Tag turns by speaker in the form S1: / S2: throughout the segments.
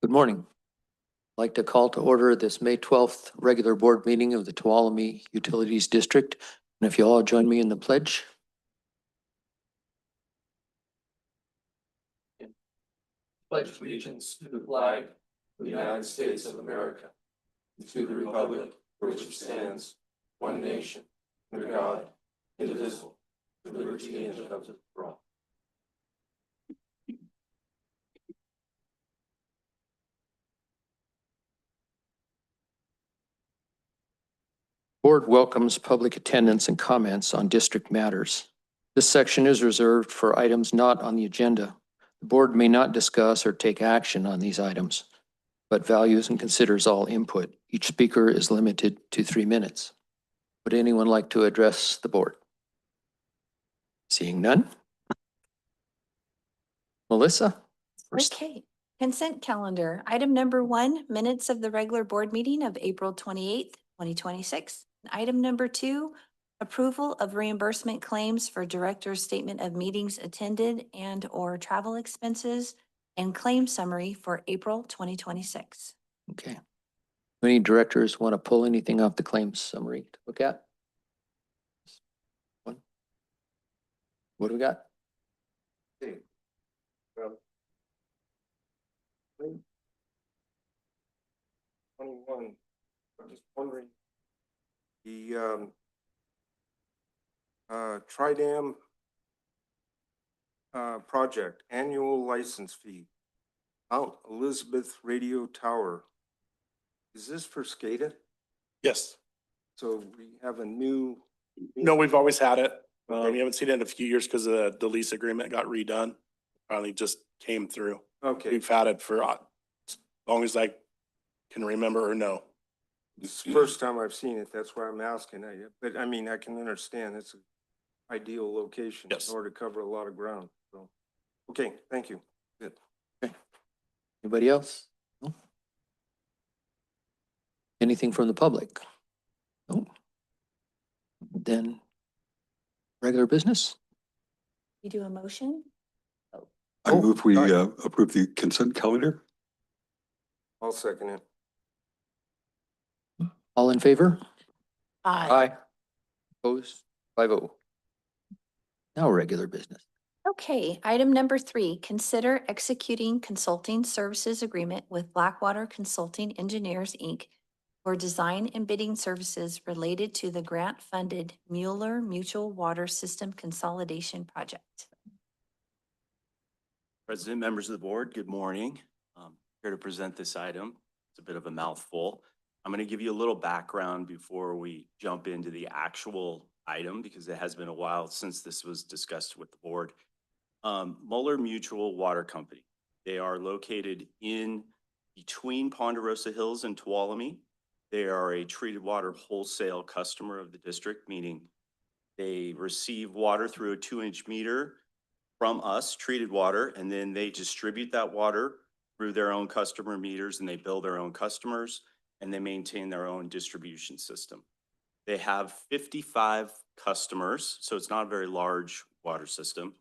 S1: Good morning. I'd like to call to order this May 12th regular board meeting of the Tuolumne Utilities District. And if you all join me in the pledge.
S2: Pledge allegiance to the flag of the United States of America, and to the republic for which it stands, one nation, under God, indivisible, with liberty and justice for all.
S1: Board welcomes public attendance and comments on district matters. This section is reserved for items not on the agenda. The board may not discuss or take action on these items, but values and considers all input. Each speaker is limited to 3 minutes. Would anyone like to address the board? Seeing none? Melissa? First.
S3: Okay, consent calendar. Item number 1, minutes of the regular board meeting of April 28th, 2026. Item number 2, approval of reimbursement claims for director's statement of meetings attended and or travel expenses and claim summary for April 2026.
S1: Okay. Any directors want to pull anything off the claims summary to look at? One. What do we got?
S2: Okay. 21. I'm just wondering. The Tridam project annual license fee, Mount Elizabeth Radio Tower. Is this for SCADA?
S4: Yes.
S2: So we have a new.
S4: No, we've always had it.
S2: Okay.
S4: We haven't seen it in a few years because the lease agreement got redone. Finally just came through.
S2: Okay,
S4: We've had it for as long as I can remember or know.
S2: it's the first time I've seen it. That's why I'm asking. But I mean, I can understand it's an ideal location
S4: Yes.
S2: in order to cover a lot of ground. So, okay, thank you. Good.
S1: Anybody else? No? Anything from the public? No. Then regular business?
S3: You do a motion?
S5: I
S1: Oh,
S5: move we
S1: sorry.
S5: approve the consent calendar.
S2: I'll second it.
S1: All in favor?
S3: Aye.
S1: Opposed? 5-0. Now regular business.
S3: Okay, item number 3, consider executing consulting services agreement with Blackwater Consulting Engineers, Inc. for design and bidding services related to the grant-funded Mueller Mutual Water System Consolidation Project.
S6: President, members of the board, good morning. Here to present this item. It's a bit of a mouthful. I'm going to give you a little background before we jump into the actual item because it has been a while since this was discussed with the board. Mueller Mutual Water Company. They are located in between Ponderosa Hills and Tuolumne. They are a treated water wholesale customer of the district, meaning they receive water through a 2-inch meter from us, treated water, and then they distribute that water through their own customer meters and they bill their own customers and they maintain their own distribution system. They have 55 customers, so it's not a very large water system.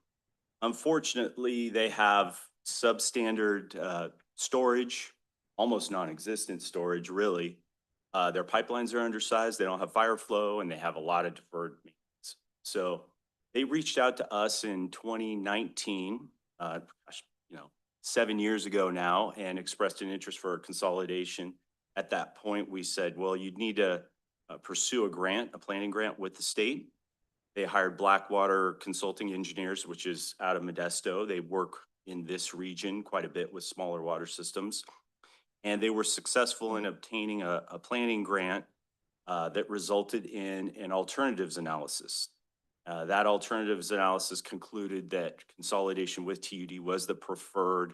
S6: Unfortunately, they have substandard storage, almost non-existent storage, really. Their pipelines are undersized, they don't have fire flow, and they have a lot of deferred maintenance. So they reached out to us in 2019, 7 years ago now, and expressed an interest for a consolidation. At that point, we said, well, you'd need to pursue a planning grant with the state. They hired Blackwater Consulting Engineers, which is out of Modesto. They work in this region quite a bit with smaller water systems. And they were successful in obtaining a planning grant that resulted in an alternatives analysis. That alternatives analysis concluded that consolidation with TUD was the preferred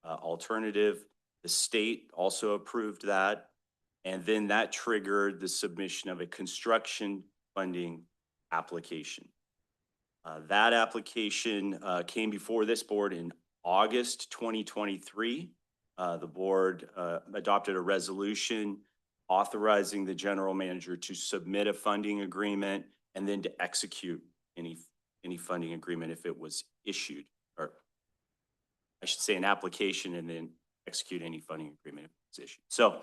S6: alternative. The state also approved that. And then that triggered the submission of a construction funding application. That application came before this board in August 2023. The board adopted a resolution authorizing the general manager to submit a funding agreement and then to execute any funding agreement if it was issued, or I should say an application and then execute any funding agreement if it's issued. So,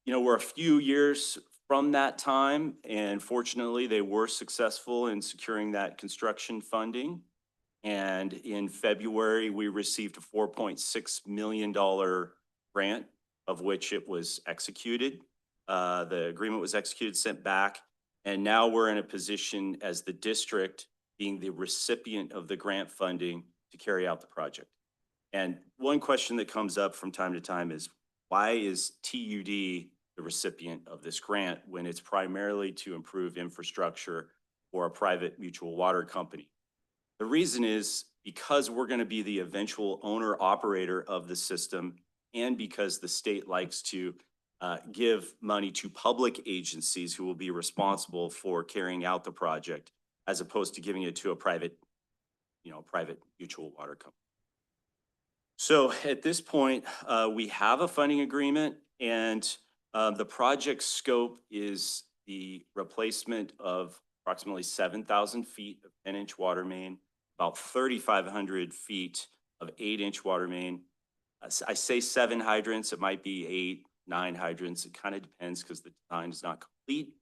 S6: we're a few years from that time, and fortunately, they were successful in securing that construction funding. And in February, we received a $4.6 million grant, of which it was executed. The agreement was executed, sent back, and now we're in a position as the district being the recipient of the grant funding to carry out the project. And one question that comes up from time to time is, why is TUD the recipient of this grant when it's primarily to improve infrastructure for a private mutual water company? The reason is because we're going to be the eventual owner operator of the system, and because the state likes to give money to public agencies who will be responsible for carrying out the project, as opposed to giving it to a private mutual water company. So at this point, we have a funding agreement, and the project scope is the replacement of approximately 7,000 feet of 10-inch water main, about 3,500 feet of 8-inch water main. I say 7 hydrants, it might be 8, 9 hydrants. It kind of depends because the design is not complete.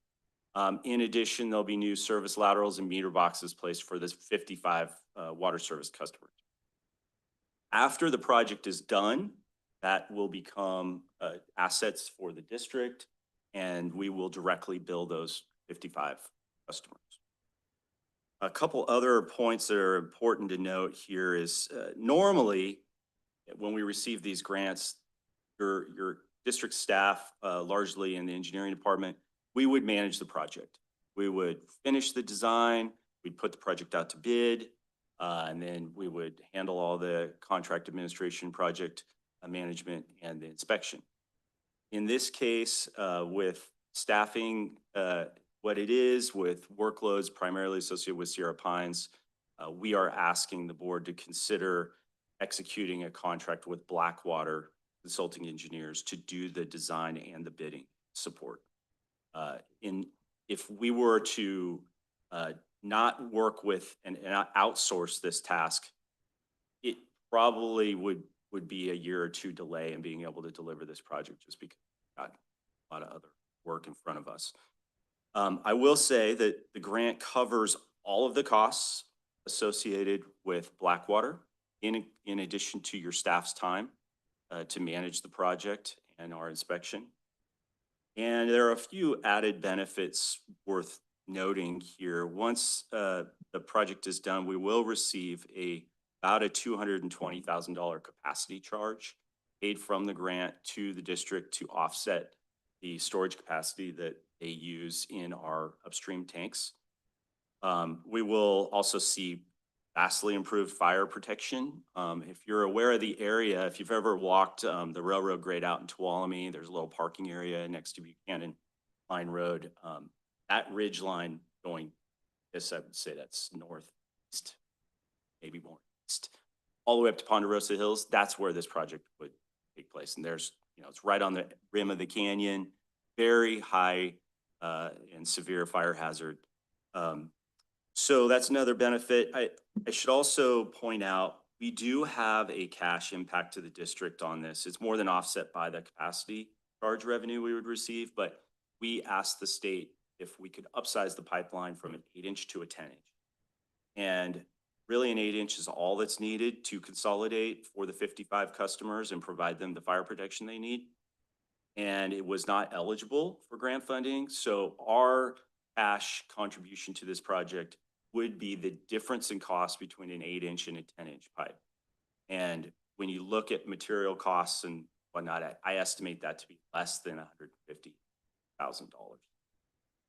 S6: In addition, there'll be new service laterals and meter boxes placed for this 55 water service customers. After the project is done, that will become assets for the district, and we will directly bill those 55 customers. A couple other points that are important to note here is normally when we receive these grants, your district staff, largely in the engineering department, we would manage the project. We would finish the design, we'd put the project out to bid, and then we would handle all the contract administration, project management, and the inspection. In this case, with staffing, what it is, with workloads primarily associated with Sierra Pines, we are asking the board to consider executing a contract with Blackwater Consulting Engineers to do the design and the bidding support. If we were to not work with and outsource this task, it probably would be a year or two delay in being able to deliver this project, just because we've got a lot of other work in front of us. I will say that the grant covers all of the costs associated with Blackwater, in addition to your staff's time to manage the project and our inspection. And there are a few added benefits worth noting here. Once the project is done, we will receive about a $220,000 capacity charge paid from the grant to the district to offset the storage capacity that they use in our upstream tanks. We will also see vastly improved fire protection. If you're aware of the area, if you've ever walked the railroad grade out in Tuolumne, there's a little parking area next to Buchanan Line Road. That ridge line going, I would say that's northeast, maybe more east, all the way up to Ponderosa Hills. That's where this project would take place. And there's, it's right on the rim of the canyon, very high and severe fire hazard. So that's another benefit. I should also point out, we do have a cash impact to the district on this. It's more than offset by the capacity charge revenue we would receive, but we asked the state if we could upsize the pipeline from an 8-inch to a 10-inch. And really an 8-inch is all that's needed to consolidate for the 55 customers and provide them the fire protection they need. And it was not eligible for grant funding. So our cash contribution to this project would be the difference in cost between an 8-inch and a 10-inch pipe. And when you look at material costs and whatnot, I estimate that to be less than $150,000.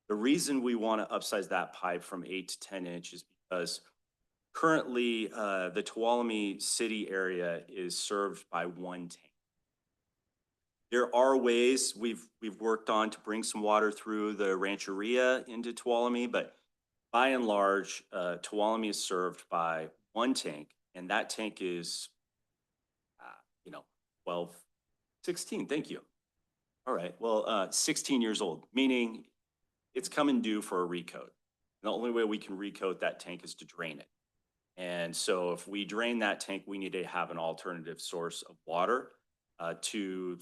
S6: The reason we want to upsize that pipe from 8 to 10 inch is because currently the Tuolumne city area is served by one tank. There are ways we've worked on to bring some water through the rancheria into Tuolumne, but by and large, Tuolumne is served by one tank, and that tank is, 16, thank you. All right, well, 16 years old, meaning it's coming due for a recoat. The only way we can recoat that tank is to drain it. And so if we drain that tank, we need to have an alternative source of water. to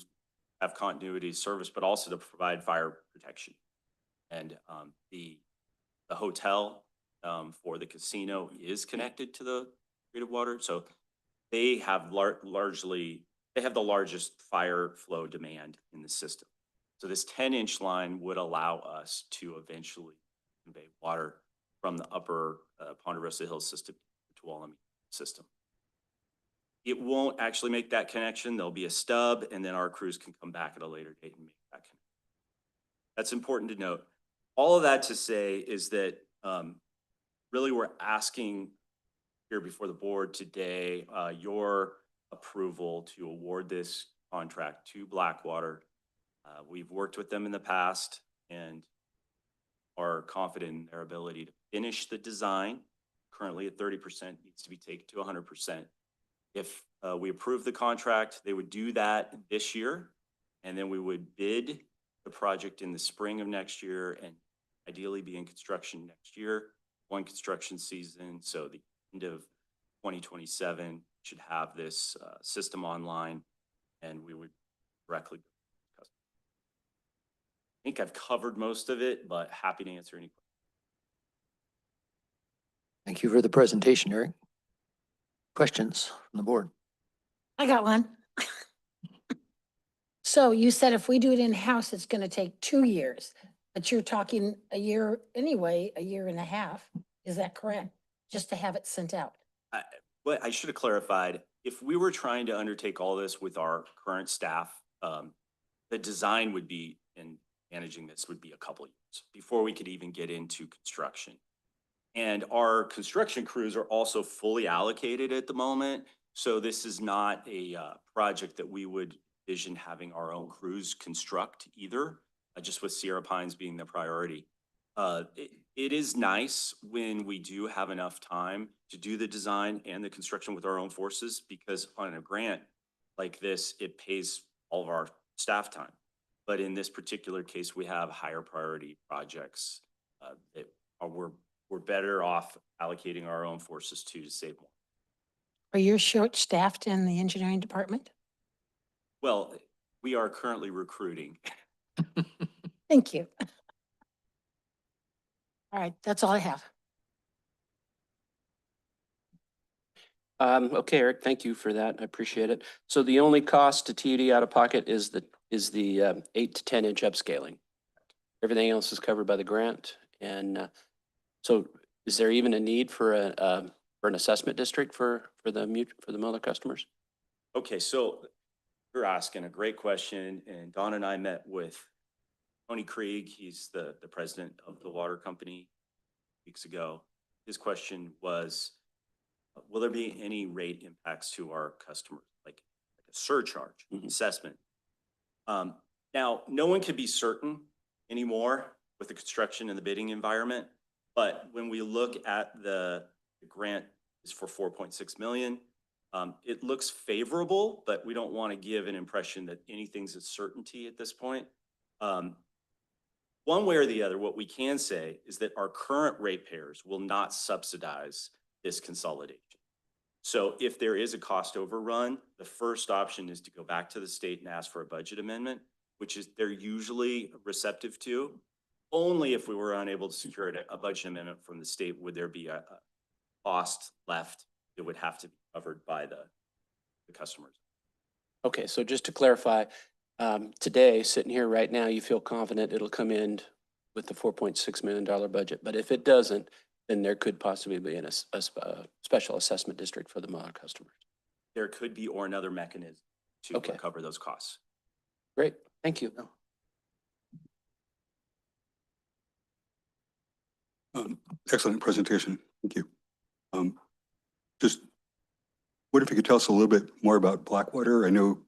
S6: have continuity of service, but also to provide fire protection. And the hotel for the casino is connected to the grid of water. So they have they have the largest fire flow demand in the system. So this 10-inch line would allow us to eventually convey water from the upper Ponderosa Hills system to Tuolumne system. It won't actually make that connection. There'll be a stub, and then our crews can come back at a later date and make that connection. That's important to note. All of that to say is that really we're asking here before the board today your approval to award this contract to Blackwater. We've worked with them in the past and are confident in their ability to finish the design. Currently at 30%, needs to be taken to 100%. If we approve the contract, they would do that this year, and then we would bid the project in the spring of next year and ideally be in construction next year, one construction season. So the end of 2027 should have this system online, and we would directly. I think I've covered most of it, but happy to answer any questions.
S1: Thank you for the presentation, Eric. Questions from the board?
S7: I got one. So you said if we do it in-house, it's gonna take 2 years, but you're talking a year anyway, a year and a half. Is that correct? Just to have it sent out?
S6: But I should have clarified, if we were trying to undertake all this with our current staff, the design would be, and managing this would be a couple of years before we could even get into construction. And our construction crews are also fully allocated at the moment. So this is not a project that we would envision having our own crews construct either, just with Sierra Pines being the priority. It is nice when we do have enough time to do the design and the construction with our own forces, because on a grant like this, it pays all of our staff time. But in this particular case, we have higher priority projects that we're better off allocating our own forces to save more.
S7: Are you short-staffed in the engineering department?
S6: Well, we are currently recruiting.
S7: Thank you. All right, that's all I have.
S8: Okay, Eric, thank you for that. I appreciate it. So the only cost to TUD out of pocket is the 8 to 10 inch upscaling. Everything else is covered by the grant. And so is there even a need for an assessment district for the Mueller customers?
S6: Okay, so you're asking a great question, and Don and I met with Tony Krieg. He's the president of the water company weeks ago. His question was, will there be any rate impacts to our customers, like a surcharge assessment? Now, no one can be certain anymore with the construction and the bidding environment, but when we look at the grant is for 4.6 million, it looks favorable, but we don't want to give an impression that anything's a certainty at this point. One way or the other, what we can say is that our current ratepayers will not subsidize this consolidation. So if there is a cost overrun, the first option is to go back to the state and ask for a budget amendment, which is they're usually receptive to. Only if we were unable to secure a budget amendment from the state would there be a cost left that would have to be covered by the customers.
S8: Okay, so just to clarify, today, sitting here right now, you feel confident it'll come in with the $4.6 million budget. But if it doesn't, then there could possibly be a special assessment district for the Mueller customers.
S6: There could be, or another mechanism to cover those costs.
S8: Great, thank you.
S5: Excellent presentation. Thank you. Just what if you could tell us a little bit more about Blackwater? I know,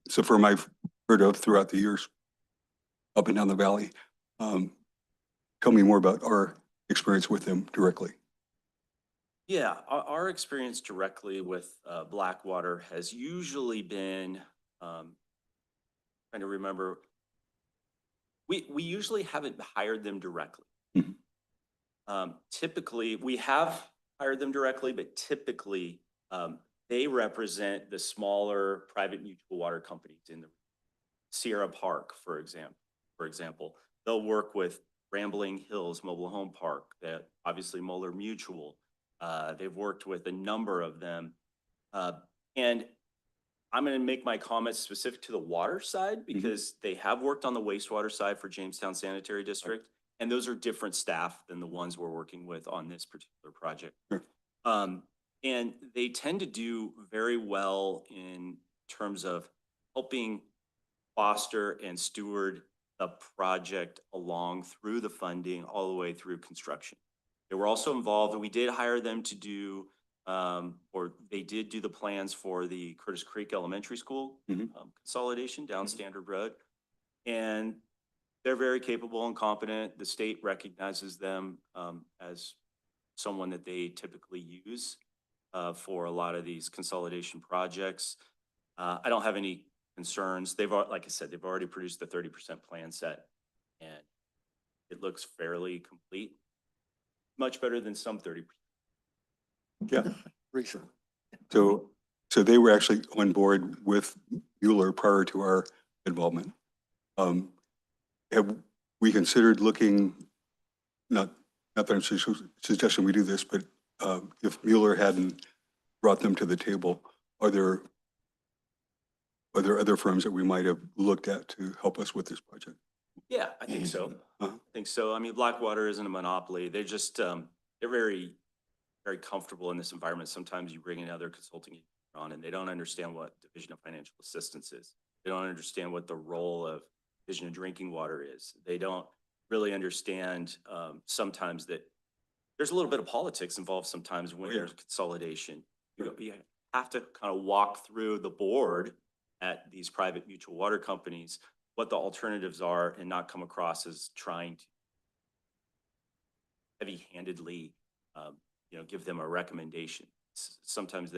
S5: it's a firm I've heard of throughout the years up and down the valley. Tell me more about our experience with them directly.
S6: Yeah, our experience directly with Blackwater has usually been, trying to remember, we usually haven't hired them directly. Typically, we have hired them directly, but typically They represent the smaller private mutual water companies in the Sierra Park, for example. They'll work with Rambling Hills Mobile Home Park, that obviously Moeller Mutual. They've worked with a number of them. And I'm going to make my comments specific to the water side because they have worked on the wastewater side for Jamestown Sanitary District. And those are different staff than the ones we're working with on this particular project.
S5: Sure.
S6: And they tend to do very well in terms of helping foster and steward the project along through the funding all the way through construction. They were also involved, and we did hire them to do, or they did do the plans for the Curtis Creek Elementary School consolidation down Standard Road. And they're very capable and competent. The state recognizes them as someone that they typically use for a lot of these consolidation projects. I don't have any concerns. Like I said, they've already produced the 30% plan set, and it looks fairly complete. Much better than some 30%.
S5: Yeah.
S1: Recent.
S5: So they were actually on board with Mueller prior to our involvement. Have we considered looking, not that I'm suggesting we do this, but if Mueller hadn't brought them to the table, are there other firms that we might have looked at to help us with this project?
S6: Yeah, I think so. I think so. I mean, Blackwater isn't a monopoly. They're just, they're very, very comfortable in this environment. Sometimes you bring in other consulting on and they don't understand what Division of Financial Assistance is. They don't understand what the role of Division of Drinking Water is. They don't really understand sometimes that there's a little bit of politics involved sometimes when there's consolidation. You have to kind of walk through the board at these private mutual water companies, what the alternatives are, and not come across as trying to heavy-handedly, give them a recommendation. Sometimes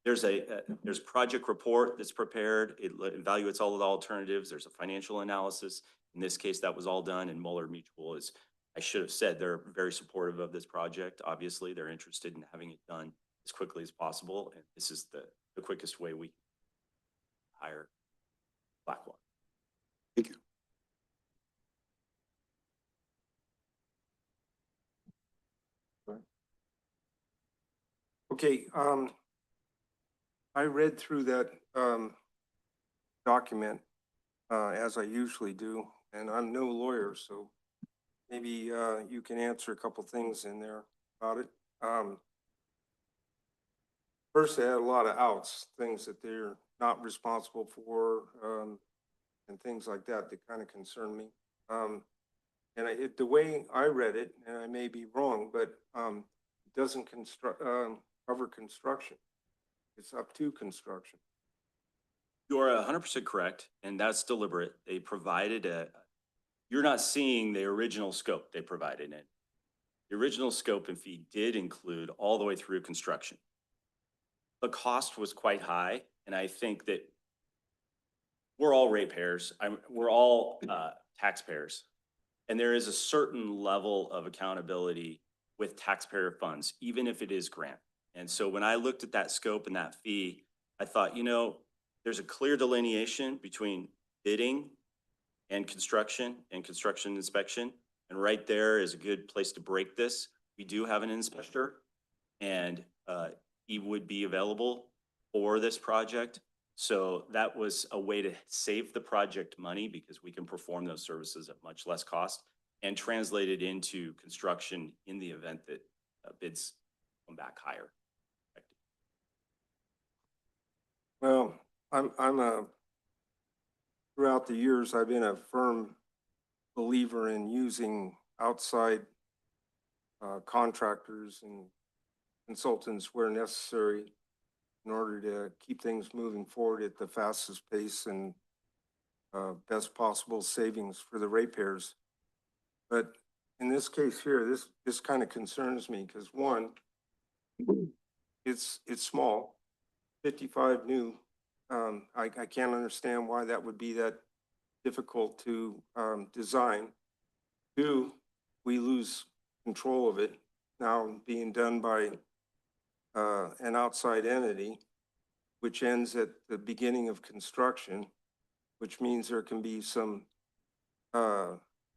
S6: there's project report that's prepared. It evaluates all of the alternatives. There's a financial analysis. In this case, that was all done, and Moeller Mutual is, I should have said, they're very supportive of this project. Obviously, they're interested in having it done as quickly as possible, and this is the quickest way we can hire Blackwater.
S5: Thank you.
S2: Okay, I read through that document as I usually do, and I'm no lawyer, so maybe you can answer a couple things in there about it. First, they had a lot of outs, things that they're not responsible for, and things like that kind of concern me. And the way I read it, and I may be wrong, but it doesn't cover construction. It's up to construction.
S6: You are 100% correct, and that's deliberate. They provided you're not seeing the original scope they provided in. The original scope and fee did include all the way through construction. The cost was quite high, and I think that we're all ratepayers. We're all taxpayers, and there is a certain level of accountability with taxpayer funds, even if it is grant. And so when I looked at that scope and that fee, I thought, there's a clear delineation between bidding and construction inspection. And right there is a good place to break this. We do have an inspector, and he would be available for this project. So that was a way to save the project money because we can perform those services at much less cost and translate it into construction in the event that bids come back higher.
S2: Well, throughout the years, I've been a firm believer in using outside contractors and consultants where necessary in order to keep things moving forward at the fastest pace and best possible savings for the ratepayers. But in this case here, this kind of concerns me because one, it's small, 55 new. I can't understand why that would be that difficult to design. Two, we lose control of it now being done by an outside entity. which ends at the beginning of construction, which means there can be some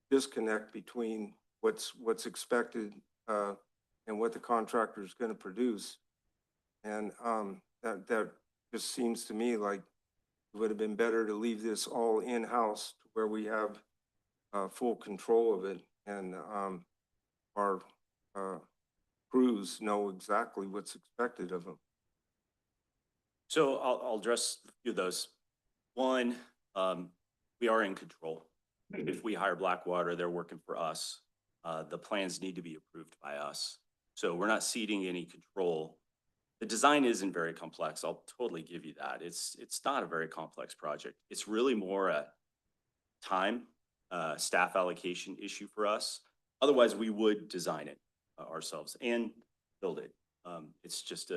S2: disconnect between what's expected and what the contractor is going to produce. And that just seems to me like it would have been better to leave this all in-house to where we have full control of it, and our crews know exactly what's expected of them.
S6: So I'll address a few of those. One, we are in control. If we hire Blackwater, they're working for us. The plans need to be approved by us. So we're not ceding any control. The design isn't very complex. I'll totally give you that. It's not a very complex project. It's really more a time, staff allocation issue for us. Otherwise, we would design it ourselves and build it. It's just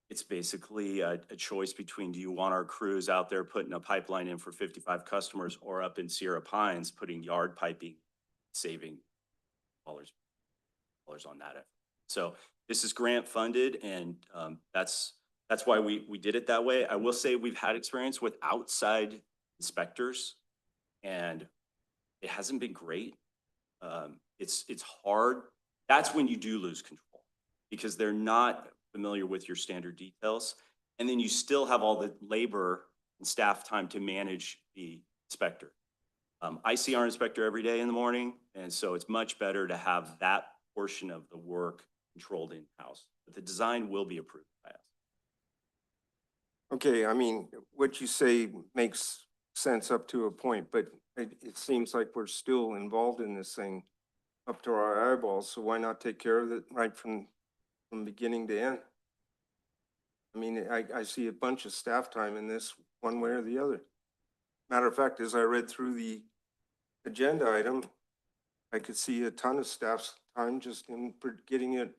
S6: it's basically a choice between, do you want our crews out there putting a pipeline in for 55 customers, or up in Sierra Pines putting yard piping, saving dollars on that effort. So this is grant funded, and that's why we did it that way. I will say we've had experience with outside inspectors, and it hasn't been great. It's hard. That's when you do lose control, because they're not familiar with your standard details. And then you still have all the labor and staff time to manage the inspector. I see our inspector every day in the morning, and so it's much better to have that portion of the work controlled in-house. But the design will be approved by us.
S2: Okay, I mean, what you say makes sense up to a point, but it seems like we're still involved in this thing up to our eyeballs, so why not take care of it right from beginning to end? I mean, I see a bunch of staff time in this one way or the other. Matter of fact, as I read through the agenda item, I could see a ton of staff's time just in getting it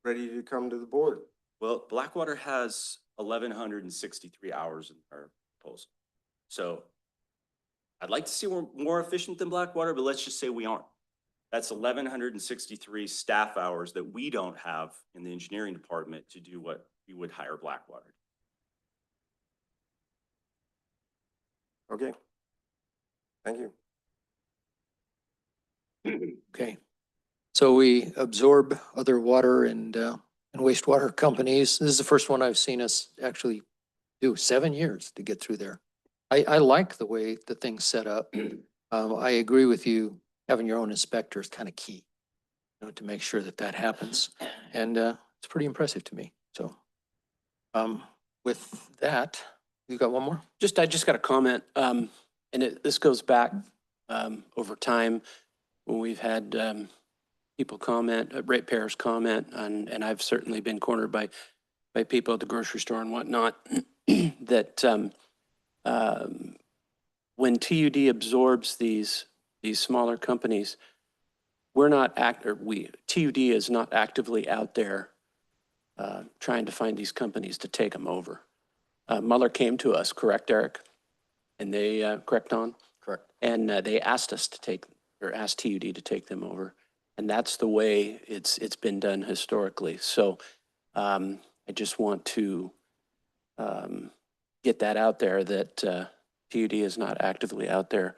S2: ready to come to the board.
S6: Well, Blackwater has 1,163 hours in our proposal. So I'd like to see we're more efficient than Blackwater, but let's just say we aren't. That's 1,163 staff hours that we don't have in the engineering department to do what we would hire Blackwater.
S2: Okay. Thank you.
S1: Okay. So we absorb other water and wastewater companies. This is the first one I've seen us actually do 7 years to get through there. I like the way the thing's set up. I agree with you. Having your own inspector is kind of key, to make sure that happens. And it's pretty impressive to me. So with that, you got one more?
S8: I just got a comment, and this goes back over time when we've had people comment, ratepayers comment, and I've certainly been cornered by people at the grocery store and whatnot, that when TUD absorbs these smaller companies, TUD is not actively out there trying to find these companies to take them over. Mueller came to us, correct, Eric? And they, correct, Don?
S9: Correct.
S8: And they asked us to asked TUD to take them over. And that's the way it's been done historically. So I just want to get that out there, that TUD is not actively out there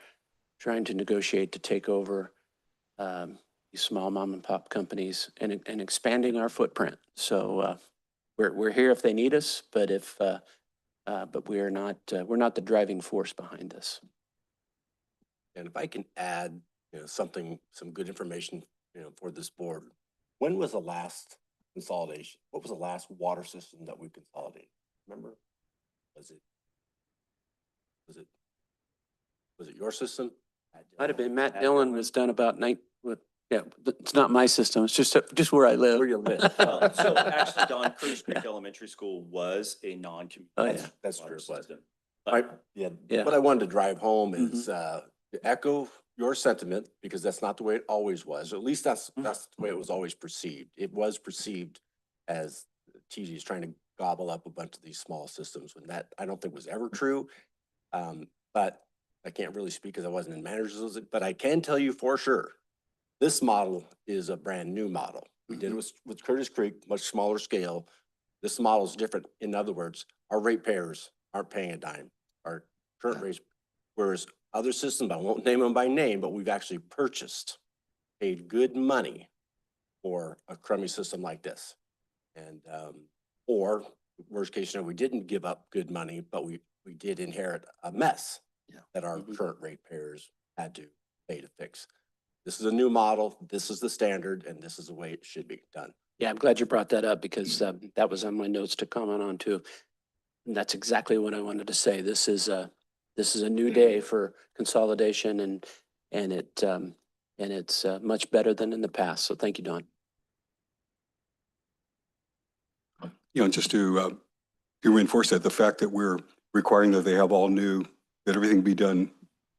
S8: trying to negotiate to take over these small mom and pop companies and expanding our footprint. So we're here if they need us, but but we're not the driving force behind this.
S9: And if I can add, some good information, for this board. When was the last consolidation? What was the last water system that we consolidated? Remember? Was it your system?
S8: Might have been Matt Dillon was done about yeah, it's not my system. It's just where I live.
S9: Where you live.
S6: So actually, Don, Curtis Creek Elementary School was a non-community.
S8: Oh, yeah.
S9: That's
S6: water
S9: true.
S6: system.
S8: Yeah.
S9: What I wanted to drive home is to echo your sentiment, because that's not the way it always was. Or at least that's the way it was always perceived. It was perceived as TG is trying to gobble up a bunch of these small systems, when that I don't think was ever true. But I can't really speak because I wasn't in managers, but I can tell you for sure, this model is a brand new model. We did it with Curtis Creek, much smaller scale. This model is different. In other words, our ratepayers aren't paying a dime. Our current rates, whereas other systems, I won't name them by name, but we've actually purchased, paid good money for a crummy system like this. And, or worst case scenario, we didn't give up good money, but we did inherit a mess
S1: Yeah.
S9: that our
S8: Mhm.
S9: current ratepayers had to pay to fix. This is a new model. This is the standard, and this is the way it should be done.
S8: Yeah, I'm glad you brought that up because that was on my notes to comment on too. And that's exactly what I wanted to say. This is a new day for consolidation and it's much better than in the past. So thank you, Don.
S5: You know, just to reinforce that, the fact that we're requiring that they have all new, that everything be done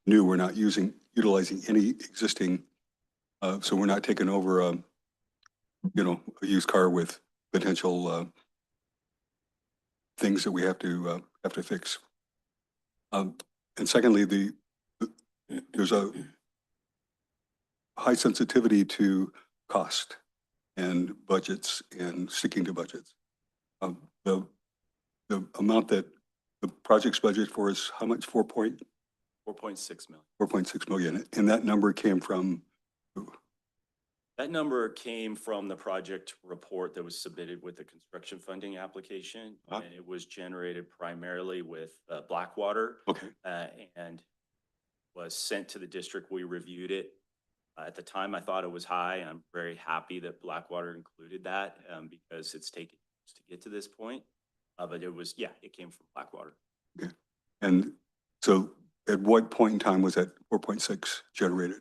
S5: new, we're not utilizing any existing, so we're not taking over, you know, a used car with potential things that we have to fix. And secondly, there's a high sensitivity to cost and budgets and sticking to budgets. The amount that the project's budget for is how much?
S6: 4.6 million.
S5: 4.6 million. And that number came from,
S6: That number came from the project report that was submitted with the construction funding application.
S5: Ah.
S6: And it was generated primarily with Blackwater
S5: okay,
S6: and was sent to the district. We reviewed it. At the time, I thought it was high. I'm very happy that Blackwater included that because it's taken years to get to this point. But it was, yeah, it came from Blackwater.
S5: okay. And so at what point in time was that 4.6 generated?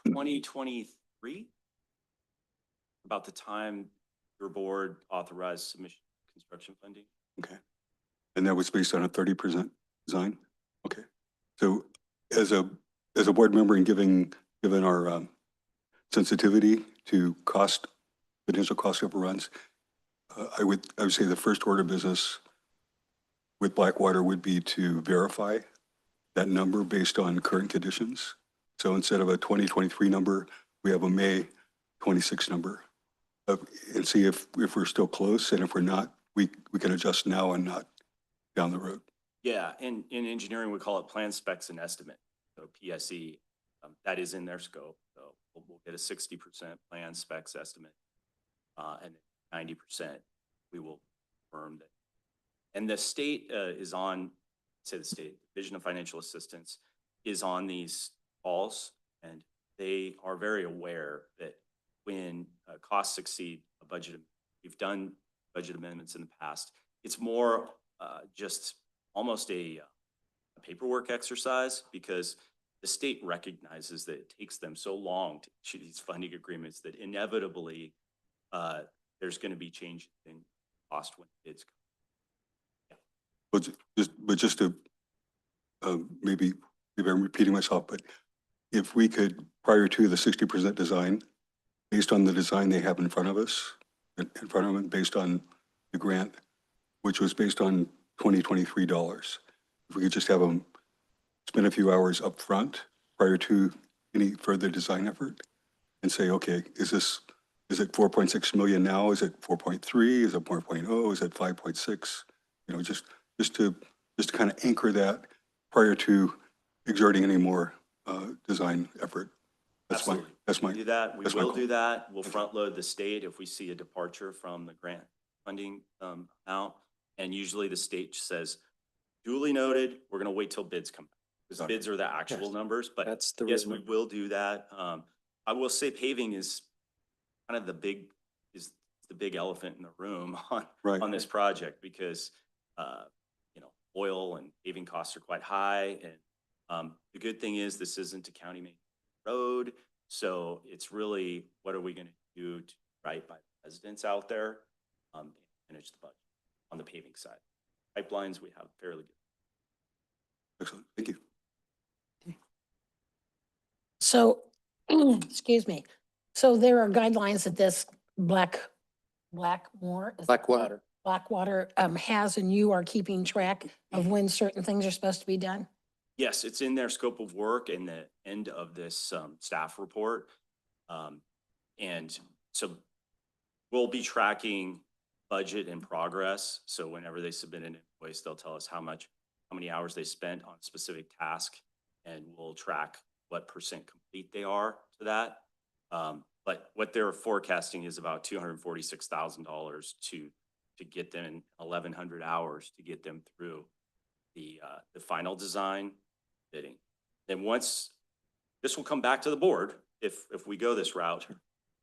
S6: 2023, about the time your board authorized submission of construction funding.
S5: Okay. And that was based on a 30% design? Okay. So as a board member and given our sensitivity to potential cost overruns, I would say the first order of business with Blackwater would be to verify that number based on current conditions. So instead of a 2023 number, we have a May 26 number, and see if we're still close, and if we're not, we can adjust now and not down the road.
S6: Yeah, in engineering, we call it plan specs and estimate. So PSE, that is in their scope. So we'll get a 60% plan specs estimate, and 90% we will confirm that. And the state is on, say the State Division of Financial Assistance is on these calls, and they are very aware that when costs exceed a budget, we've done budget amendments in the past. It's more just almost a paperwork exercise because the state recognizes that it takes them so long to issue these funding agreements that inevitably there's going to be change in cost when bids come.
S5: But just to maybe I'm repeating myself, but if we could, prior to the 60% design, based on the design they have in front of us, in front of them, based on the grant, which was based on 2023 dollars, if we could just have them spend a few hours up front prior to any further design effort and say, okay, is it 4.6 million now? Is it 4.3? Is it 4.0? Is it 5.6? You know, just to kind of anchor that prior to exerting any more design effort.
S6: Absolutely.
S5: That's my.
S6: We do that. We
S5: that's my
S6: will
S5: call.
S6: do that. We'll front load the state if we see a departure from the grant funding amount. And usually the state says, duly noted, we're going to wait till bids come. Because
S5: Got it.
S6: bids are the actual
S8: Yes.
S6: numbers, but
S8: That's the
S6: yes, we
S8: reason.
S6: will do that. I will say paving is kind of the big elephant in the room
S5: Right.
S6: on this project because, you know, oil and paving costs are quite high. And the good thing is this isn't a county main road. So it's really, what are we going to do to right by the residents out there and finish the budget on the paving side. Pipelines, we have fairly good.
S5: Excellent. Thank you.
S7: So, excuse me. So there are guidelines that this Blackwater has, and you are keeping track of when certain things are supposed to be done?
S6: Yes, it's in their scope of work in the end of this staff report. And so we'll be tracking budget in progress. So whenever they submit an invoice, they'll tell us how many hours they spent on a specific task, and we'll track what percent complete they are to that. But what they're forecasting is about $246,000 to get them in 1,100 hours to get them through the final design bidding. Then once, this will come back to the board if we go this route,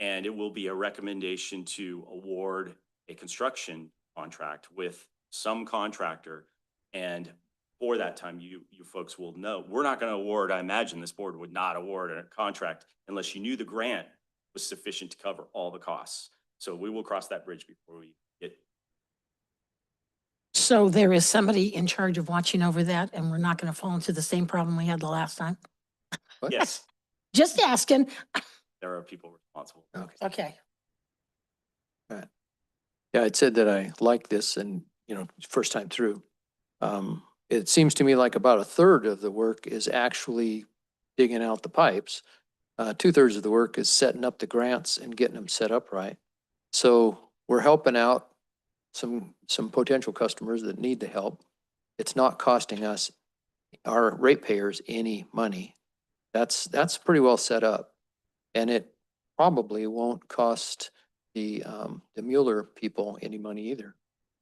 S6: and it will be a recommendation to award a construction contract with some contractor. And for that time, you folks will know, we're not going to award, I imagine this board would not award a contract unless you knew the grant was sufficient to cover all the costs. So we will cross that bridge before we get.
S7: So there is somebody in charge of watching over that, and we're not going to fall into the same problem we had the last time?
S1: What?
S6: Yes,
S7: Just asking.
S6: there are people responsible.
S1: Okay.
S7: Okay.
S1: Yeah, I'd said that I like this and, first time through. It seems to me like about a third of the work is actually digging out the pipes. 2/3 of the work is setting up the grants and getting them set up right. So we're helping out some potential customers that need the help. It's not costing us, our ratepayers, any money. That's pretty well set up. And it probably won't cost the Mueller people any money either.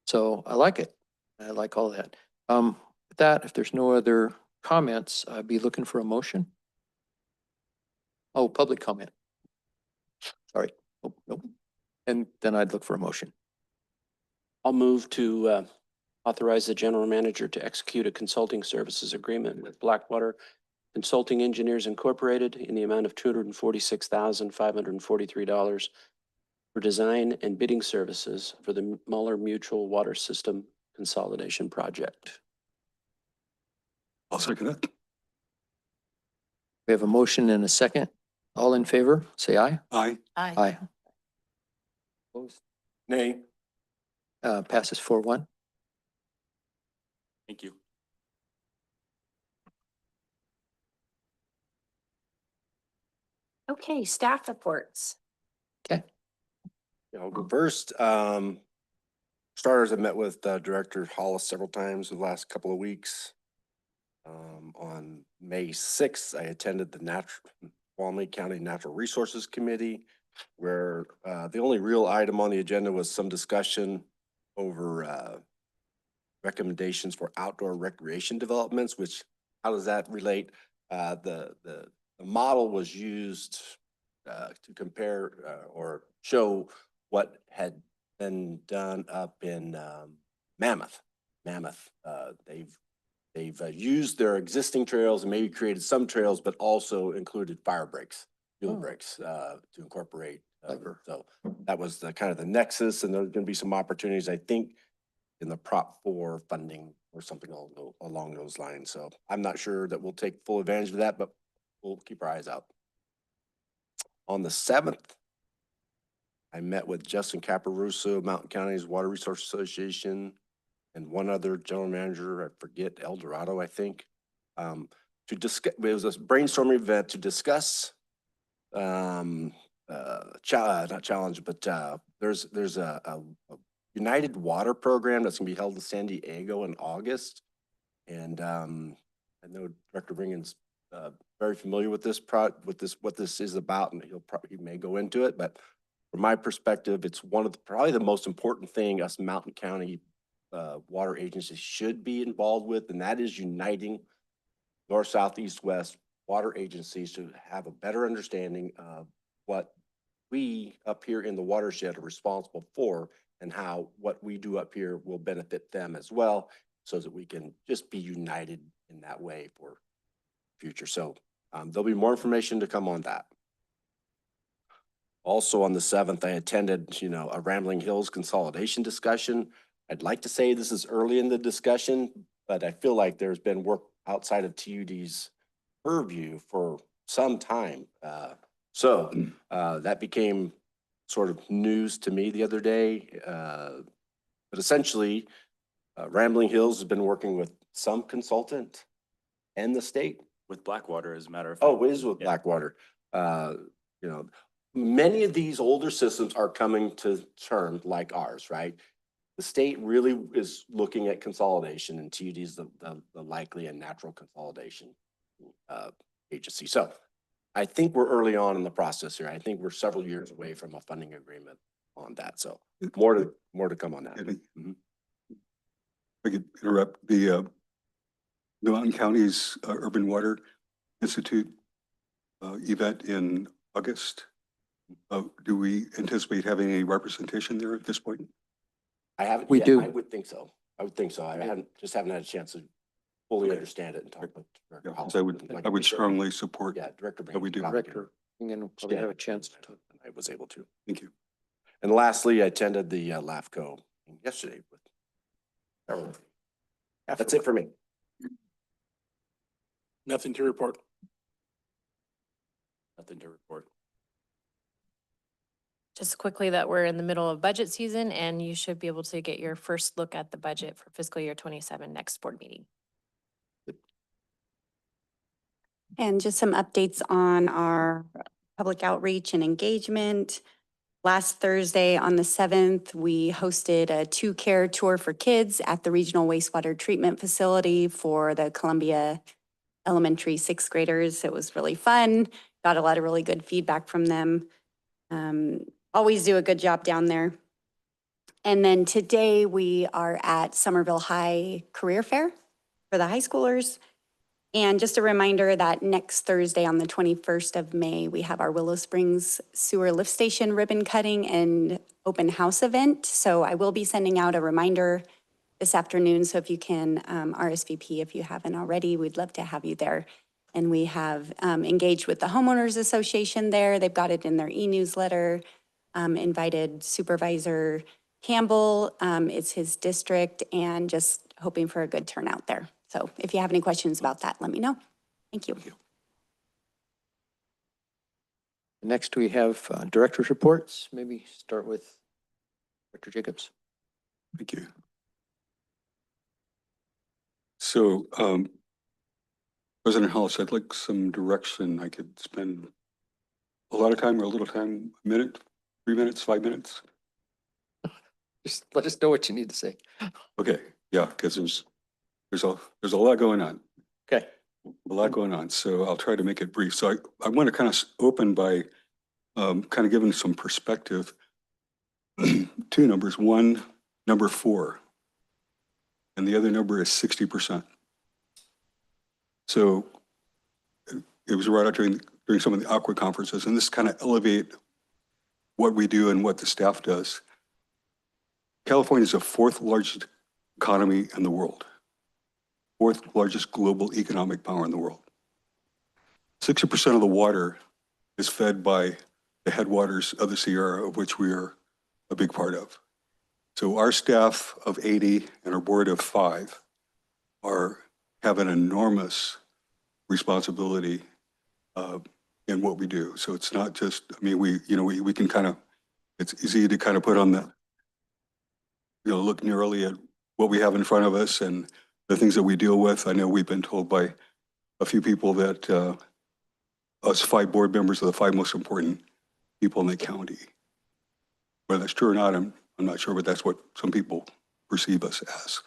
S1: So I like it. I like all that. With that, if there's no other comments, I'd be looking for a motion. Oh, public comment. Sorry. Oh, nope. And then I'd look for a motion.
S8: I'll move to authorize the general manager to execute a consulting services agreement with Blackwater Consulting Engineers Incorporated in the amount of $246,543 for design and bidding services for the Mueller Mutual Water System Consolidation Project.
S5: I'll second that.
S1: We have a motion and a second. All in favor, say aye.
S5: Aye.
S7: Aye.
S1: Aye. Opposed?
S4: Nay.
S1: Passes 4-1.
S6: Thank you.
S3: Okay, staff reports.
S1: Okay.
S9: I'll go first. Starters, I met with Director Hollis several times in the last couple of weeks. On May 6th, I attended the Walney County Natural Resources Committee, where the only real item on the agenda was some discussion over recommendations for outdoor recreation developments, which, how does that relate? The model was used to compare or show what had been done up in Mammoth. They've used their existing trails and maybe created some trails, but also included fire breaks, fuel breaks to incorporate. So that was the kind of the nexus, and there's going to be some opportunities, I think, in the Prop 4 funding or something along those lines. So I'm not sure that we'll take full advantage of that, but we'll keep our eyes out. On the 7th, I met with Justin Caparuso, Mountain County's Water Resource Association, and one other general manager, I forget, El Dorado, I think, to discuss. It was a brainstorming event to discuss, not challenge, but there's a United Water program that's gonna be held in San Diego in August, and I know Director Ringen's very familiar with this what this is about, and he may go into it, but from my perspective, it's one of probably the most important thing us Mountain County water agencies should be involved with, and that is uniting north, south, east, west water agencies to have a better understanding of what we up here in the watershed are responsible for, and how what we do up here will benefit them as well, so that we can just be united in that way for future. So there'll be more information to come on that. Also on the 7th, I attended, a Rambling Hills consolidation discussion. I'd like to say this is early in the discussion, but I feel like there's been work outside of TUD's purview for some time. So that became sort of news to me the other day. But essentially, Rambling Hills has been working with some consultant and the state.
S6: With Blackwater, as a matter of fact.
S9: Oh, it is with Blackwater. Many of these older systems are coming to term like ours, right? The state really is looking at consolidation, and TUD is the likely and natural consolidation agency. So I think we're early on in the process here. I think we're several years away from a funding agreement on that. So more to come on that. Mhm.
S5: I could interrupt the Mountain County's Urban Water Institute event in August. Do we anticipate having any representation there at this point?
S9: I haven't
S1: We
S9: yet.
S1: do.
S9: I would think so. I would think so. I haven't had a chance to fully understand it and talk with Director
S5: Yeah, 'cause
S9: Hall.
S5: I would strongly support.
S9: Yeah, Director.
S5: that we do.
S1: Director, and then we'll probably have a chance to talk.
S9: I was able to.
S5: Thank you.
S9: And lastly, I attended the LAFCO yesterday with everyone. That's it for me.
S4: Nothing to report.
S6: Nothing to report.
S10: Just quickly that we're in the middle of budget season and you should be able to get your first look at the budget for fiscal year 27 next board meeting.
S11: And just some updates on our public outreach and engagement. Last Thursday on the 7th, we hosted a 2Care tour for kids at the Regional Wastewater Treatment Facility for the Columbia Elementary 6th graders. It was really fun. Got a lot of really good feedback from them. Always do a good job down there. And then today we are at Somerville High Career Fair for the high schoolers. And just a reminder that next Thursday on the 21st of May, we have our Willow Springs Sewer Lift Station ribbon cutting and open house event. So I will be sending out a reminder this afternoon. So if you can RSVP if you haven't already, we'd love to have you there. And we have engaged with the Homeowners Association there. They've got it in their e-newsletter, invited Supervisor Campbell. It's his district, and just hoping for a good turnout there. So if you have any questions about that, let me know. Thank you.
S1: Next, we have director's reports. Maybe start with Dr. Jacobs.
S5: Thank you. So, President Hollis, I'd like some direction. I could spend a lot of time or a little time, a minute, 3 minutes, 5 minutes.
S1: Just let us know what you need to say.
S5: Okay, yeah, because there's a lot going on.
S1: Okay.
S5: A lot going on, so I'll try to make it brief. So I want to kind of open by kind of giving some perspective. Two numbers, one, number 4, and the other number is 60%. So it was right out during some of the AQUA conferences, and this kind of elevate what we do and what the staff does. California is the 4th largest economy in the world. 4th largest global economic power in the world. 60% of the water is fed by the headwaters of the Sierra, of which we are a big part of. So our staff of 80 and our board of 5 have an enormous responsibility in what we do. So it's not just, I mean, we can kind of, it's easy to kind of put on the, look narrowly at what we have in front of us and the things that we deal with. I know we've been told by a few people that us 5 board members are the 5 most important people in the county. Whether that's true or not, I'm not sure, but that's what some people perceive us as.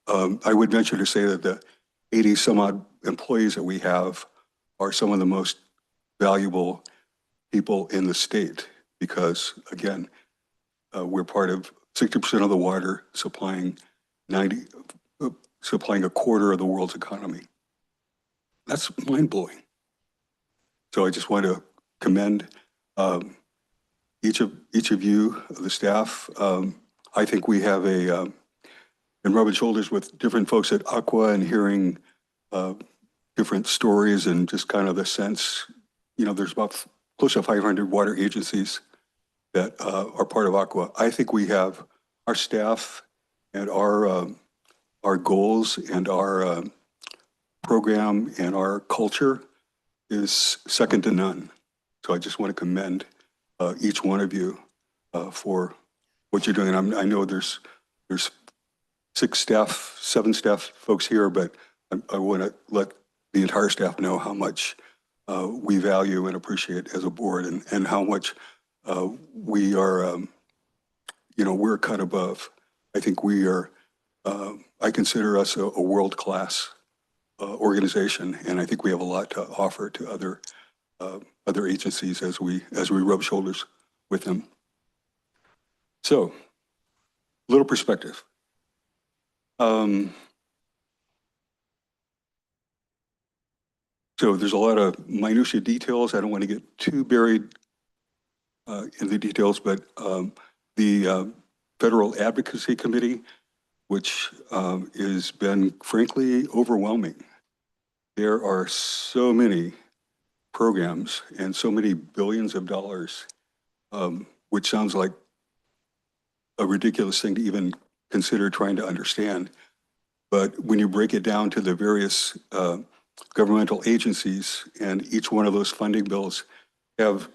S5: I would venture to say that the 80 some odd employees that we have are some of the most valuable people in the state because, again, we're part of 60% of the water supplying a quarter of the world's economy. That's mind-blowing. So I just want to commend each of you, the staff. I think we have been rubbing shoulders with different folks at AQUA and hearing different stories and just kind of the sense, there's about close to 500 water agencies that are part of AQUA. I think we have our staff and our goals and our program and our culture is second to none. So I just want to commend each one of you for what you're doing. And I know there's 7 staff folks here, but I want to let the entire staff know how much we value and appreciate as a board and how much we are we're a cut above. I think we are, I consider us a world-class organization, and I think we have a lot to offer to other agencies as we rub shoulders with them. So, a little perspective. So there's a lot of minutia details. I don't want to get too buried in the details, but the Federal Advocacy Committee, which has been frankly overwhelming. There are so many programs and so many billions of dollars, which sounds like a ridiculous thing to even consider trying to understand. But when you break it down to the various governmental agencies, and each one of those funding bills have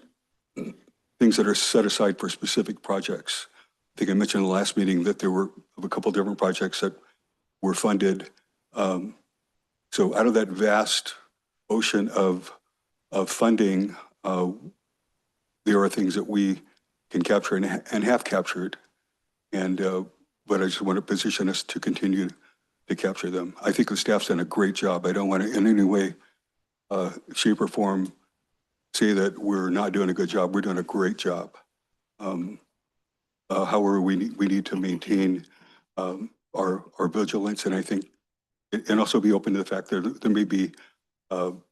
S5: things that are set aside for specific projects. I think I mentioned in the last meeting that there were a couple different projects that were funded. So out of that vast ocean of funding, there are things that we can capture and have captured. And but I just want to position us to continue to capture them. I think the staff's done a great job. I don't want to in any way, shape or form say that we're not doing a good job. We're doing a great job. However, we need to maintain our vigilance, and I think, and also be open to the fact that there may be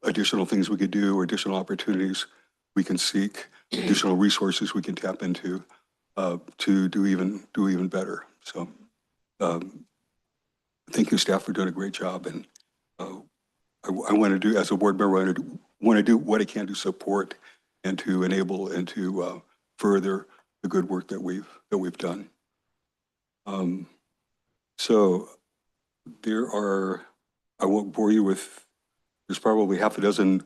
S5: additional things we could do, or additional opportunities we can seek, additional resources we can tap into to do even better. So, thank you, staff, for doing a great job, and I want to do, as a board member, I want to do what I can to support and to enable and to further the good work that we've done. So there are, I won't bore you with, there's probably half a dozen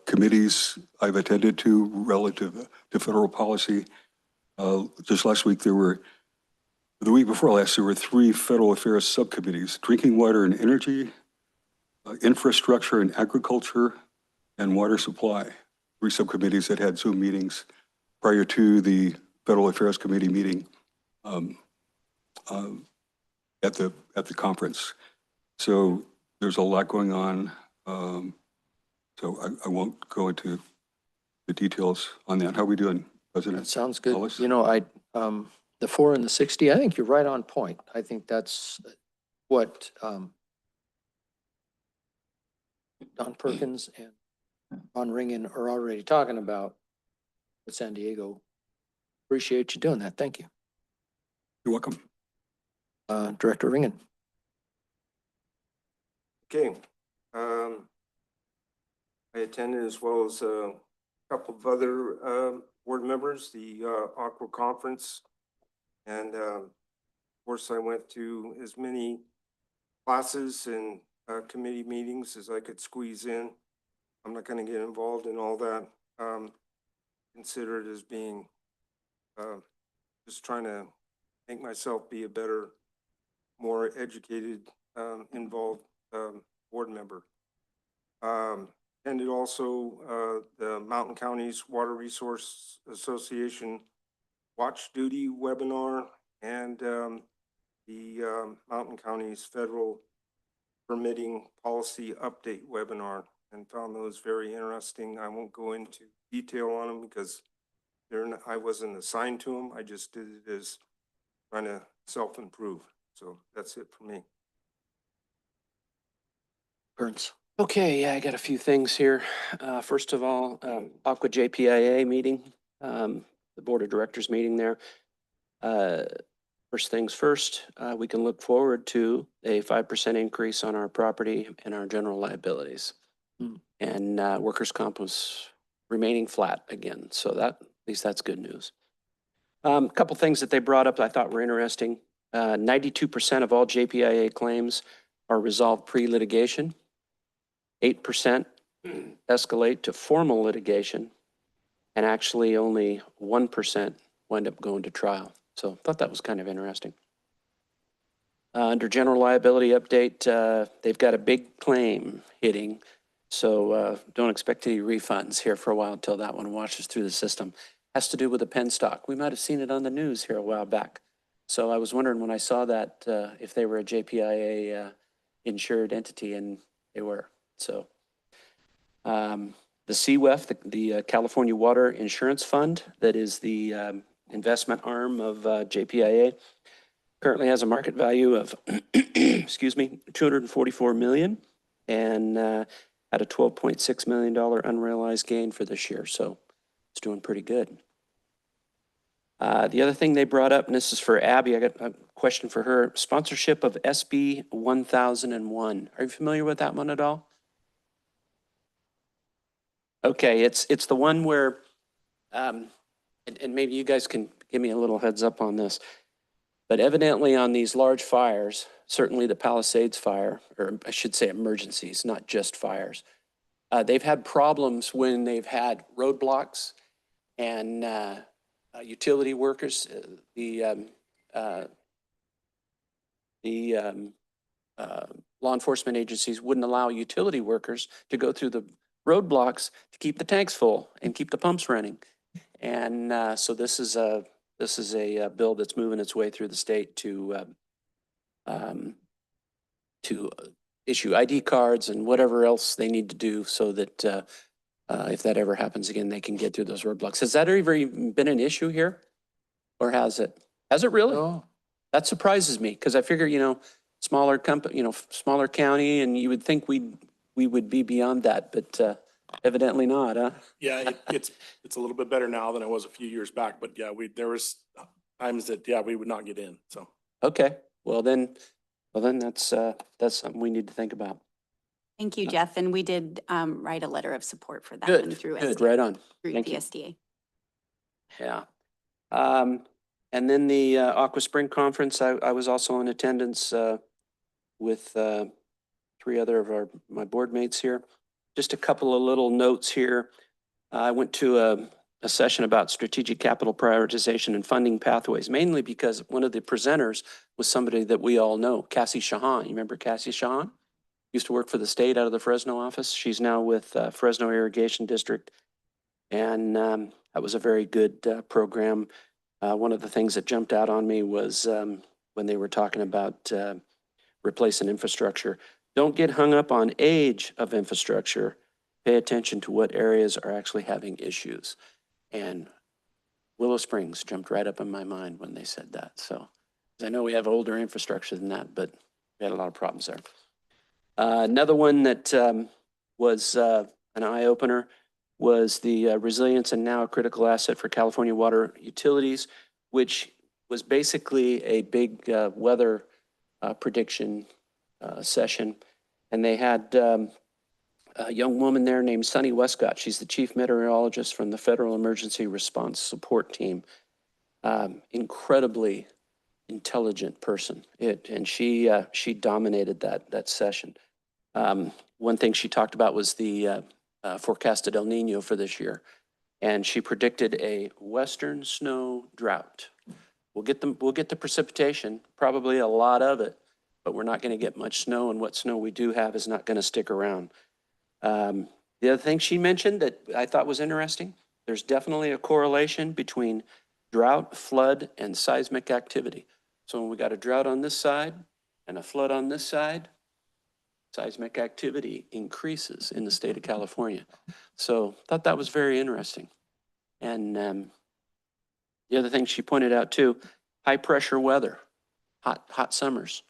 S5: committees I've attended to relative to federal policy. Just last week the week before last, there were 3 federal affairs subcommittees: drinking water and energy, infrastructure and agriculture, and water supply. 3 subcommittees that had Zoom meetings prior to the Federal Affairs Committee meeting at the conference. So there's a lot going on. So I won't go into the details on that. How are we doing, President?
S1: That sounds good.
S5: Wallace?
S1: The 4 and the 60, I think you're right on point. I think that's what Don Perkins and Ron Ringen are already talking about with San Diego. Appreciate you doing that. Thank you.
S5: You're welcome.
S1: Director Ringen.
S2: Okay. I attended, as well as a couple of other board members, the Aqua Conference. And of course, I went to as many classes and committee meetings as I could squeeze in. I'm not going to get involved in all that. Consider it as being just trying to make myself be a better, more educated, involved board member. Attended also the Mountain Counties Water Resource Association Watch Duty webinar, and the Mountain Counties Federal Permitting Policy Update webinar, and found those very interesting. I won't go into detail on them because I wasn't assigned to them. I just did it as trying to self-improve. So that's it for me.
S1: Burns.
S8: Okay, yeah, I got a few things here. First of all, Aqua JPIA meeting, the board of directors meeting there. First things first, we can look forward to a 5% increase on our property and our general liabilities. And workers' comp was remaining flat again. So that, at least that's good news. A couple things that they brought up that I thought were interesting. 92% of all JPIA claims are resolved pre-litigation. 8% escalate to formal litigation, and actually only 1% wind up going to trial. So I thought that was kind of interesting. Under general liability update, they've got a big claim hitting. So don't expect any refunds here for a while until that one washes through the system. Has to do with the pen stock. We might have seen it on the news here a while back. So I was wondering when I saw that, if they were a JPIA insured entity, and they were. So the CWEF, the California Water Insurance Fund, that is the investment arm of JPIA, currently has a market value of, excuse me, 244 million, and at a $12.6 million unrealized gain for this year. So it's doing pretty good. The other thing they brought up, and this is for Abby, I got a question for her. Sponsorship of SB 1001. Are you familiar with that one at all? Okay, it's the one where, and maybe you guys can give me a little heads up on this, but evidently on these large fires, certainly the Palisades fire, or I should say emergencies, not just fires, they've had problems when they've had roadblocks and utility workers, law enforcement agencies wouldn't allow utility workers to go through the roadblocks to keep the tanks full and keep the pumps running. And so this is a bill that's moving its way through the state to issue ID cards and whatever else they need to do so that if that ever happens again, they can get through those roadblocks. Has that ever even been an issue here? Or has it? Has it really?
S1: No.
S8: That surprises me because I figure, smaller company, smaller county, and you would think we would be beyond that, but evidently not, huh?
S4: Yeah, it's a little bit better now than it was a few years back, but yeah, there was times that, yeah, we would not get in, so.
S8: Okay, well then that's something we need to think about.
S11: Thank you, Jeff. And we did write a letter of support for that
S8: Good,
S11: one through
S8: good,
S11: SDA.
S8: right on.
S11: Through
S8: Thank
S11: the
S8: you.
S11: SDA.
S8: Yeah. And then the Aqua Spring Conference, I was also in attendance with 3 other of my board mates here. Just a couple of little notes here. I went to a session about strategic capital prioritization and funding pathways, mainly because one of the presenters was somebody that we all know, Cassie Shahan. You remember Cassie Shahan? Used to work for the state out of the Fresno office. She's now with Fresno Irrigation District. And that was a very good program. One of the things that jumped out on me was when they were talking about replacing infrastructure. Don't get hung up on age of infrastructure. Pay attention to what areas are actually having issues. And Willow Springs jumped right up in my mind when they said that. So I know we have older infrastructure than that, but we had a lot of problems there. Another one that was an eye-opener was the resilience and now a critical asset for California water utilities, which was basically a big weather prediction session. And they had a young woman there named Sunny Westcott. She's the chief meteorologist from the Federal Emergency Response Support Team. Incredibly intelligent person. And she dominated that session. One thing she talked about was the forecasted El Nino for this year. And she predicted a western snow drought. We'll get the precipitation, probably a lot of it, but we're not going to get much snow, and what snow we do have is not going to stick around. The other thing she mentioned that I thought was interesting, there's definitely a correlation between drought, flood, and seismic activity. So when we got a drought on this side and a flood on this side, seismic activity increases in the state of California. So thought that was very interesting. And the other thing she pointed out too, high pressure weather, hot summers,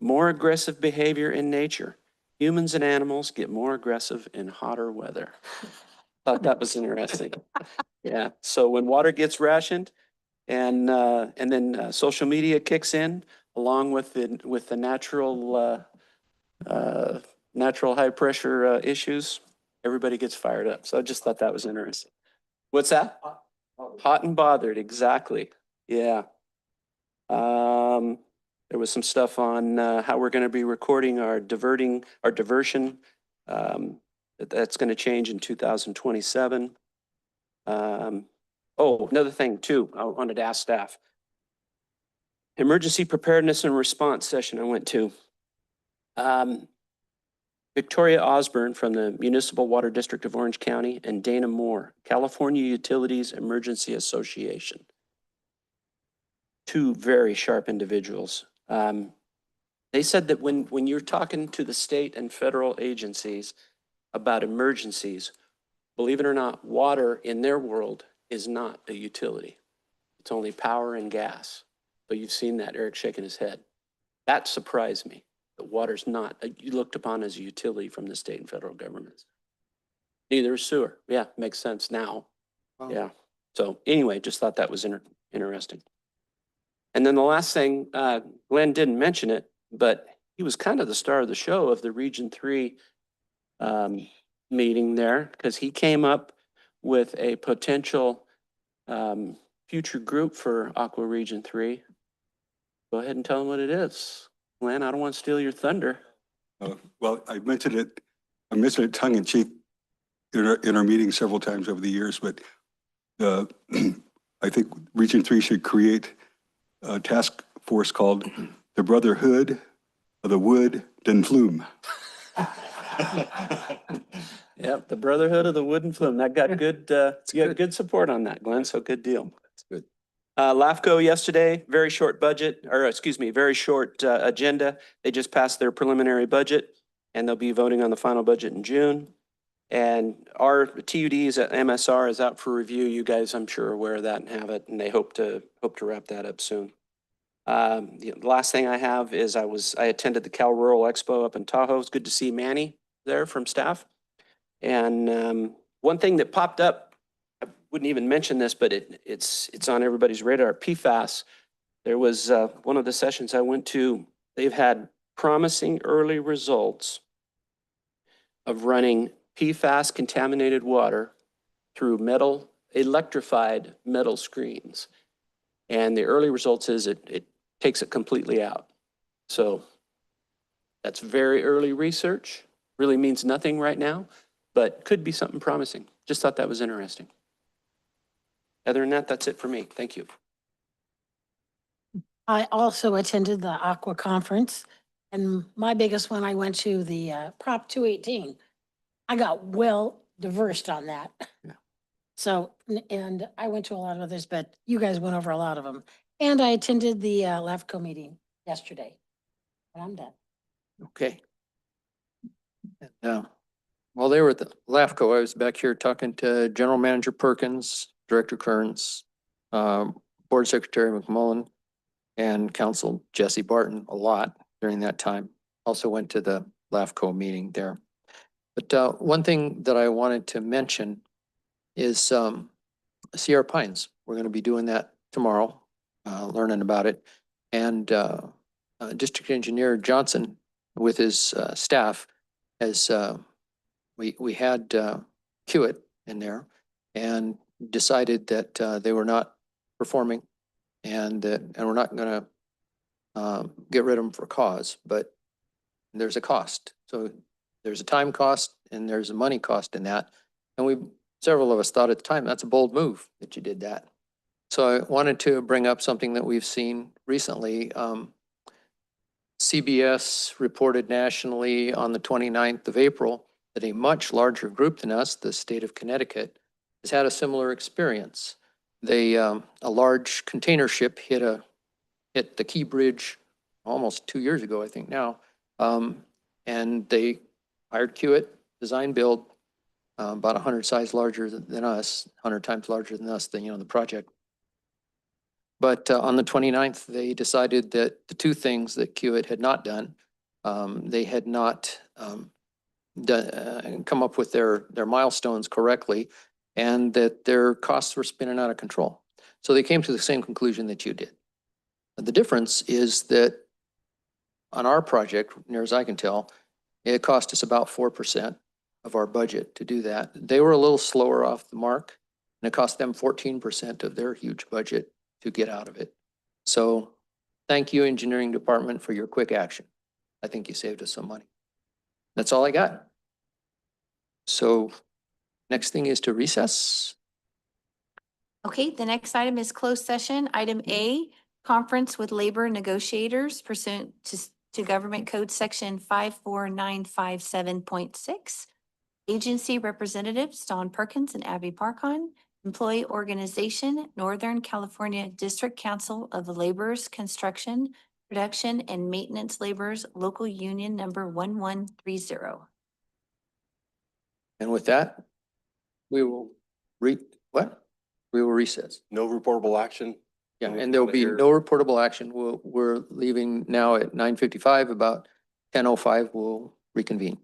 S8: more aggressive behavior in nature. Humans and animals get more aggressive in hotter weather. Thought that was interesting. Yeah, so when water gets rationed and then social media kicks in along with the natural high pressure issues, everybody gets fired up. So I just thought that was interesting. What's that? Hot and bothered, exactly. Yeah. There was some stuff on how we're going to be recording our diversion. That's going to change in 2027. Oh, another thing too, I wanted to ask staff. Emergency preparedness and response session I went to. Victoria Osborne from the Municipal Water District of Orange County and Dana Moore, California Utilities Emergency Association. two very sharp individuals. They said that when you're talking to the state and federal agencies about emergencies, believe it or not, water in their world is not a utility. It's only power and gas. So you've seen that, Eric shaking his head. That surprised me, that water's not looked upon as a utility from the state and federal governments. Neither is sewer. Yeah, makes sense now. Yeah. So anyway, just thought that was interesting. And then the last thing, Glenn didn't mention it, but he was kind of the star of the show of the Region 3 meeting there, because he came up with a potential future group for Aqua Region 3. Go ahead and tell them what it is. Glenn, I don't want to steal your thunder.
S5: Well, I mentioned it tongue in cheek in our meetings several times over the years, but I think Region 3 should create a task force called the Brotherhood of the Wood Den Flume.
S8: Yep, the Brotherhood of the Wooden Flume. That got good, good support on that, Glenn, so good deal.
S9: That's good.
S8: LAFCO yesterday, very short budget, or excuse me, very short agenda. They just passed their preliminary budget and they'll be voting on the final budget in June. And our TUDs at MSR is out for review. You guys, I'm sure, are aware of that and have it, and they hope to wrap that up soon. The last thing I have is I attended the Cal Rural Expo up in Tahoe. It's good to see Manny there from staff. And one thing that popped up, I wouldn't even mention this, but it's on everybody's radar, PFAS. There was one of the sessions I went to, they've had promising early results of running PFAS contaminated water through electrified metal screens. And the early results is it takes it completely out. So that's very early research, really means nothing right now, but could be something promising. Just thought that was interesting. Other than that, that's it for me. Thank you.
S7: I also attended the Aqua Conference, and my biggest one, I went to the Prop 218. I got well diversed on that.
S9: Yeah.
S7: So, and I went to a lot of others, but you guys went over a lot of them. And I attended the LAFCO meeting yesterday. And I'm done.
S1: Okay. And, while they were at the LAFCO, I was back here talking to General Manager Perkins, Director Kearns, Board Secretary McMullen, and Council Jesse Barton a lot during that time. Also went to the LAFCO meeting there. But one thing that I wanted to mention is Sierra Pines. We're going to be doing that tomorrow, learning about it. And District Engineer Johnson with his staff has, we had Hewitt in there and decided that they were not performing and we're not going to get rid of them for cause, but there's a cost. So there's a time cost and there's a money cost in that. And several of us thought at the time, that's a bold move that you did that. So I wanted to bring up something that we've seen recently. CBS reported nationally on the 29th of April that a much larger group than us, the state of Connecticut, has had a similar experience. A large container ship hit the Key Bridge almost 2 years ago, I think now. And they hired Hewitt, design build, about 100 size larger than us, 100 times larger than us, the project. But on the 29th, they decided that the two things that Hewitt had not done, they had not come up with their milestones correctly, and that their costs were spinning out of control. So they came to the same conclusion that you did. The difference is that on our project, near as I can tell, it cost us about 4% of our budget to do that. They were a little slower off the mark, and it cost them 14% of their huge budget to get out of it. So thank you, engineering department, for your quick action. I think you saved us some money. That's all I got. So next thing is to recess.
S3: Okay, the next item is closed session. Item A, conference with labor negotiators pursuant to Government Code Section 54957.6. Agency representatives Don Perkins and Abby Parkon. Employee Organization, Northern California District Council of Laborers Construction, Production and Maintenance Laborers, Local Union Number 1130.
S1: And with that, we will what? We will recess.
S9: No reportable action?
S1: Yeah,
S9: And we
S1: and there will
S9: wanna
S1: be
S9: hear-
S1: no reportable action. We're leaving now at 9:55. About 10:05, we'll reconvene.